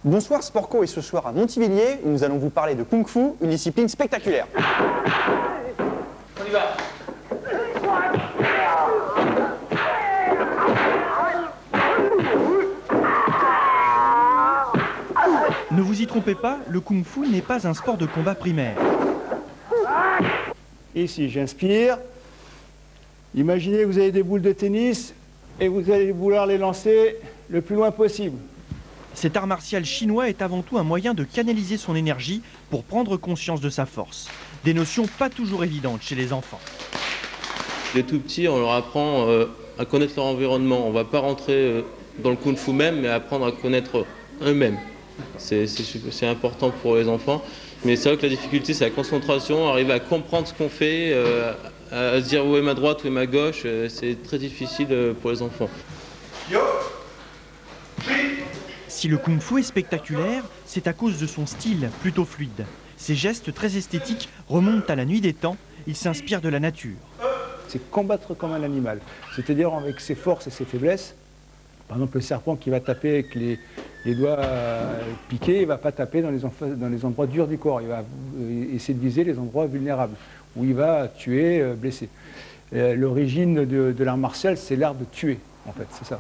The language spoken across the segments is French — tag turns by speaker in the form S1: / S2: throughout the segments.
S1: Bonsoir Sportco, et ce soir à Montivilliers, nous allons vous parler de Kung Fu, une discipline spectaculaire.
S2: On y va.
S3: Ne vous y trompez pas, le Kung Fu n'est pas un sport de combat primaire.
S4: Ici, j'inspire. Imaginez que vous avez des boules de tennis et vous allez vouloir les lancer le plus loin possible.
S3: Cet art martial chinois est avant tout un moyen de canaliser son énergie pour prendre conscience de sa force. Des notions pas toujours évidentes chez les enfants.
S5: Les tout petits, on leur apprend à connaître leur environnement. On ne va pas rentrer dans le Kung Fu même, mais apprendre à connaître eux-mêmes. C'est important pour les enfants. Mais c'est vrai que la difficulté, c'est la concentration, arriver à comprendre ce qu'on fait, à se dire où est ma droite, où est ma gauche. C'est très difficile pour les enfants.
S3: Si le Kung Fu est spectaculaire, c'est à cause de son style plutôt fluide. Ses gestes très esthétiques remontent à la nuit des temps. Il s'inspire de la nature.
S4: C'est combattre comme un animal, c'est-à-dire avec ses forces et ses faiblesses. Par exemple, le serpent qui va taper avec les doigts piqués, il ne va pas taper dans les endroits durs du corps. Il va essayer de viser les endroits vulnérables, où il va tuer, blesser. L'origine de l'art martial, c'est l'art de tuer, en fait, c'est ça.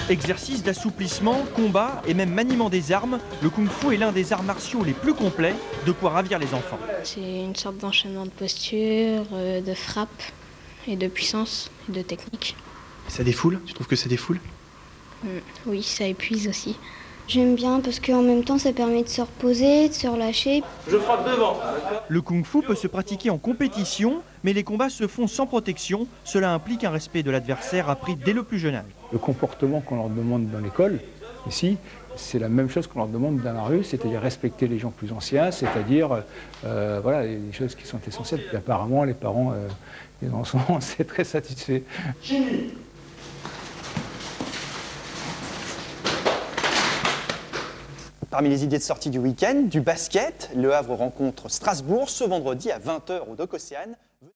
S3: Exercice d'assouplissement, combat et même maniement des armes, le Kung Fu est l'un des arts martiaux les plus complets, de quoi ravir les enfants.
S6: C'est une sorte d'enchaînement de postures, de frappe et de puissance et de technique.
S7: Ça défoule? Tu trouves que ça défoule?
S6: Oui, ça épuise aussi.
S8: J'aime bien parce qu'en même temps ça permet de se reposer, de se relâcher.
S2: Je frappe devant.
S3: Le Kung Fu peut se pratiquer en compétition, mais les combats se font sans protection. Cela implique un respect de l'adversaire appris dès le plus jeune âge.
S4: Le comportement qu'on leur demande dans l'école, ici, c'est la même chose qu'on leur demande dans la rue, c'est-à-dire respecter les gens plus anciens, c'est-à-dire voilà, les choses qui sont essentielles. Et apparemment, les parents, les enfants, c'est très satisfait.
S1: Parmi les idées de sortie du week-end, du basket, Le Havre rencontre Strasbourg ce vendredi à 20 h au Dock Océane.